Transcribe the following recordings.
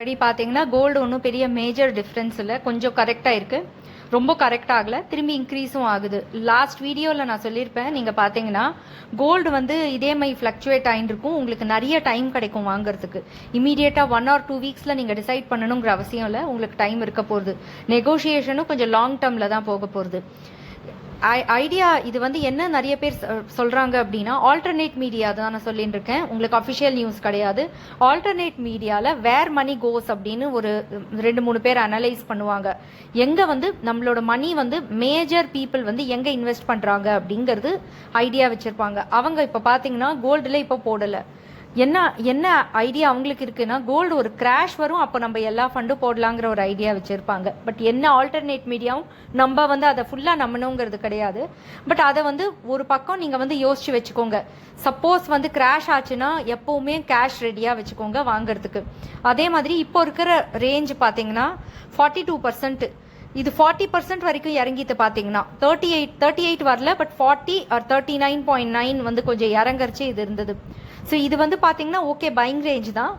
படி பார்த்தீங்கன்னா கோல்டு ஒன்றும் பெரிய மேஜர் டிஃப்ரென்ஸ் இல்லை, கொஞ்சம் கரெக்டாக இருக்குது. ரொம்ப கரெக்ட் ஆகலை, திரும்பி இன்க்ரீஸும் ஆகுது. லாஸ்ட் வீடியோவில் நான் சொல்லியிருப்பேன், நீங்கள் பார்த்தீங்கன்னா கோல்டு வந்து இதே மாதிரி ஃப்ளக்சுவேட் ஆகிருக்கும். உங்களுக்கு நிறைய டைம் கிடைக்கும் வாங்குறதுக்கு. இமீடியட்டாக 1 or 2 வீக்ஸில் நீங்கள் டிசைட் பண்ணணுங்கிற அவசியம் இல்லை, உங்களுக்கு டைம் இருக்க போகுது. நெகோஷியேஷனும் கொஞ்சம் லாங் டேர்மில் தான் போக போகிறது. ஐடியா இது வந்து என்ன நிறைய பேர் சொல்கிறாங்க அப்படின்னா, ஆல்டர்னேட் மீடியா தான் நான் சொல்லிட்டு இருக்கேன், உங்களுக்கு அஃபிஷியல் நியூஸ் கிடையாது. ஆல்டர்னேட் மீடியாவில் வேர் மணி கோஸ் அப்படின்னு ஒரு 2-3 பேர் அனலைஸ் பண்ணுவாங்க. எங்கே வந்து நம்மளோட மணி வந்து மேஜர் பீப்புள் வந்து எங்கே இன்வெஸ்ட் பண்ணுறாங்க அப்படிங்கிறது ஐடியா வச்சுருப்பாங்க. அவங்க இப்போ பார்த்தீங்கன்னா கோல்டில் இப்போ போடலை. என்ன ஐடியா அவங்களுக்கு இருக்குன்னா, கோல்டு ஒரு கிராஷ் வரும், அப்போ நம்ம எல்லா ஃபண்டும் போடலாங்கிற ஒரு ஐடியா வச்சுருப்பாங்க. பட் என்ன ஆல்டர்னேட் மீடியாவும் நம்ம வந்து அதை ஃபுல்லாக நம்பணுங்கிறது கிடையாது. பட் அதை வந்து ஒரு பக்கம் நீங்கள் வந்து யோசிச்சு வச்சுக்கோங்க. சப்போஸ் வந்து கிராஷ் ஆச்சுன்னா எப்போவுமே கேஷ் ரெடியாக வச்சுக்கோங்க வாங்குறதுக்கு. அதே மாதிரி இப்போ இருக்கிற ரேஞ்ச் பார்த்தீங்கன்னா 42%. இது 40% வரைக்கும் இறங்கிட்டு பார்த்தீங்கன்னா 38 வரல, பட் 40 or 39.9 வந்து கொஞ்சம் இறங்கரிச்சு இது இருந்தது. ஸோ இது வந்து பார்த்தீங்கன்னா ஓகே, பைங் ரேஞ்ச் தான்.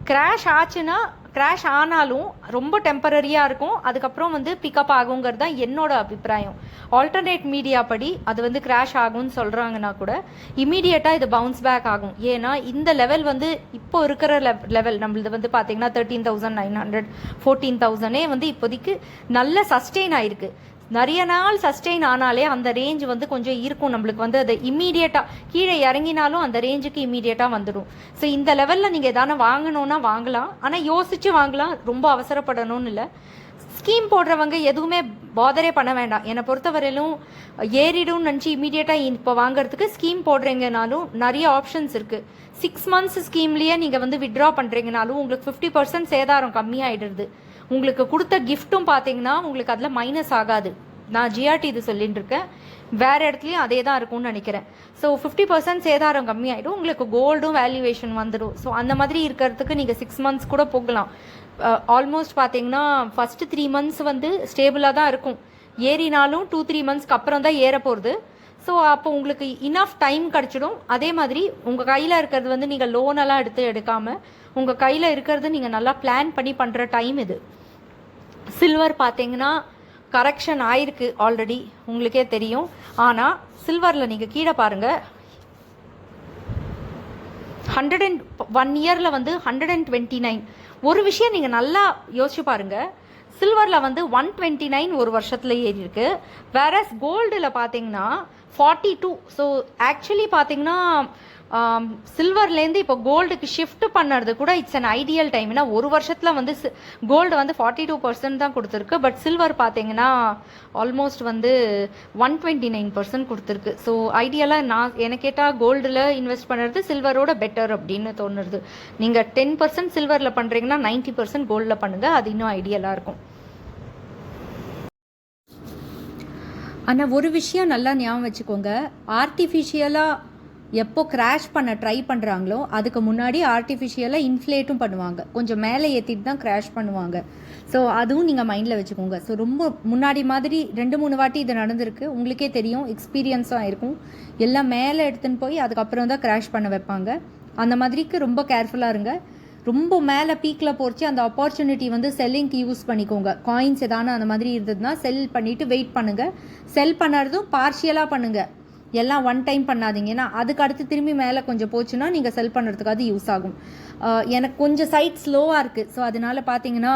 கிராஷ் ஆச்சுன்னா, கிராஷ் ஆனாலும் ரொம்ப டெம்பரரியாக இருக்கும், அதுக்கப்புறம் வந்து பிக்கப் ஆகுங்கிறது தான் என்னோட அபிப்பிராயம். ஆல்டர்னேட் மீடியா படி அது வந்து கிராஷ் ஆகும்னு சொல்கிறாங்கன்னா கூட இமீடியட்டாக இது பவுன்ஸ் பேக் ஆகும். ஏன்னா இந்த லெவல் வந்து இப்போ இருக்கிற லெவல் நம்மளது வந்து பார்த்தீங்கன்னா 13,900 14,000 வந்து இப்போதைக்கு நல்ல சஸ்டெயின் ஆயிருக்கு. நிறைய நாள் சஸ்டெயின் ஆனாலே அந்த ரேஞ்ச் வந்து கொஞ்சம் இருக்கும், நம்மளுக்கு வந்து அது இம்மீடியட்டாக கீழே இறங்கினாலும் அந்த ரேஞ்சுக்கு இம்மீடியட்டாக வந்துடும். ஸோ இந்த லெவலில் நீங்கள் எதான வாங்கணுன்னா வாங்கலாம், ஆனால் யோசித்து வாங்கலாம், ரொம்ப அவசரப்படணும்னு இல்லை. ஸ்கீம் போடுறவங்க எதுவுமே பாதரே பண்ண வேண்டாம். என்னை பொறுத்தவரையிலும் ஏறிடும்னு நினச்சி இமீடியட்டாக இப்போ வாங்குறதுக்கு ஸ்கீம் போடுறீங்கனாலும் நிறைய ஆப்ஷன்ஸ் இருக்குது. 6 months ஸ்கீம்லேயே நீங்கள் வந்து வித்ட்ரா பண்ணுறீங்கனாலும் உங்களுக்கு 50% சேதாரம் கம்மியாகிடுது. உங்களுக்கு கொடுத்த கிஃப்ட்டும் பார்த்தீங்கன்னா உங்களுக்கு அதில் மைனஸ் ஆகாது. நான் ஜிஆர்டி இது சொல்லிட்டு இருக்கேன், வேறு இடத்துலையும் அதே தான் இருக்கும்னு நினைக்கிறேன். ஸோ 50% சேதாரம் கம்மியாயிடும், உங்களுக்கு கோல்டும் வேல்யூவேஷன் வந்துடும். ஸோ அந்த மாதிரி இருக்கிறதுக்கு நீங்கள் 6 months கூட போகலாம். ஆல்மோஸ்ட் பார்த்தீங்கன்னா ஃபஸ்ட்டு 3 months வந்து ஸ்டேபிளாக தான் இருக்கும். ஏறினாலும் 2-3 monthsக்கு அப்புறம் தான் ஏற போகிறது. ஸோ அப்போ உங்களுக்கு இனஃப் டைம் கிடச்சிடும். அதே மாதிரி உங்கள் கையில் இருக்கிறது வந்து நீங்கள் லோனெல்லாம் எடுக்காமல் உங்கள் கையில் இருக்கிறது நீங்கள் நல்லா பிளான் பண்ணி பண்ணுற டைம் இது. சில்வர் பார்த்தீங்கன்னா கரெக்ஷன் ஆயிருக்கு ஆல்ரெடி, உங்களுக்கே தெரியும். ஆனால் சில்வரில் நீங்கள் கீழே பாருங்கள், 101 இயரில் வந்து 129. ஒரு விஷயம் நீங்கள் நல்லா யோசிச்சு பாருங்கள், சில்வரில் வந்து 129 ஒரு வருஷத்தில் ஏறி இருக்கு. வேறஸ் கோல்டில் பார்த்தீங்கன்னா 42. ஸோ ஆக்சுவலி பார்த்தீங்கன்னா சில்வர்லேருந்து இப்போ கோல்டுக்கு ஷிஃப்ட் பண்ணுறது கூட இட்ஸ் அன் ஐடியல் டைம். ஏன்னா ஒரு வருஷத்தில் வந்து கோல்டு வந்து 42% தான் கொடுத்துருக்கு, பட் சில்வர் பார்த்தீங்கன்னா ஆல்மோஸ்ட் வந்து 129% கொடுத்துருக்கு. ஸோ ஐடியலாக எனக்கு கேட்டால் கோல்டில் இன்வெஸ்ட் பண்ணுறது சில்வரோட பெட்டர் அப்படின்னு தோணுது. நீங்கள் 10% சில்வரில் பண்ணுறீங்கன்னா 90% கோல்டில் பண்ணுங்கள், அது இன்னும் ஐடியலாக இருக்கும். ஆனால் ஒரு விஷயம் நல்லா ஞாபகம் வச்சுக்கோங்க, ஆர்டிஃபிஷியலாக எப்போ கிராஷ் பண்ண ட்ரை பண்ணுறாங்களோ அதுக்கு முன்னாடி ஆர்டிஃபிஷியலாக இன்ஃப்ளேட்டும் பண்ணுவாங்க, கொஞ்சம் மேலே ஏற்றிட்டு தான் கிராஷ் பண்ணுவாங்க. ஸோ அதுவும் நீங்கள் மைண்டில் வச்சுக்கோங்க. ஸோ ரொம்ப முன்னாடி மாதிரி 2-3 வாட்டி இது நடந்திருக்கு, உங்களுக்கே தெரியும், எக்ஸ்பீரியன்ஸும் ஆயிருக்கும். எல்லாம் மேலே எடுத்துன்னு போய் அதுக்கப்புறம் தான் கிராஷ் பண்ண வைப்பாங்க. அந்த மாதிரிக்கு ரொம்ப கேர்ஃபுல்லாக இருங்க. ரொம்ப மேலே பீக்கில் போச்சு அந்த ஆப்பர்ச்சுனிட்டி வந்து செல்லிங்க்கு யூஸ் பண்ணிக்கோங்க. காயின்ஸ் எதான அந்த மாதிரி இருந்ததுன்னா செல் பண்ணிவிட்டு வெயிட் பண்ணுங்கள். செல் பண்ணுறதும் பார்ஷியலாக பண்ணுங்கள், எல்லாம் ஒன் டைம் பண்ணாதீங்க. ஏன்னா அதுக்கு அடுத்து திரும்பி மேலே கொஞ்சம் போச்சுன்னா நீங்கள் செல் பண்ணுறதுக்கு அது யூஸ் ஆகும். எனக்கு கொஞ்சம் சைட் ஸ்லோவாக இருக்குது, ஸோ அதனால் பார்த்தீங்கன்னா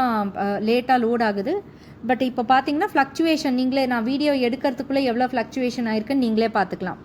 லேட்டாக லோட் ஆகுது. பட் இப்போ பார்த்தீங்கன்னா ஃப்ளக்சுவேஷன் நீங்களே, நான் வீடியோ எடுக்கிறதுக்குள்ளே எவ்வளோ ஃப்ளக்சுவேஷன் ஆயிருக்குன்னு நீங்களே பார்த்துக்கலாம்.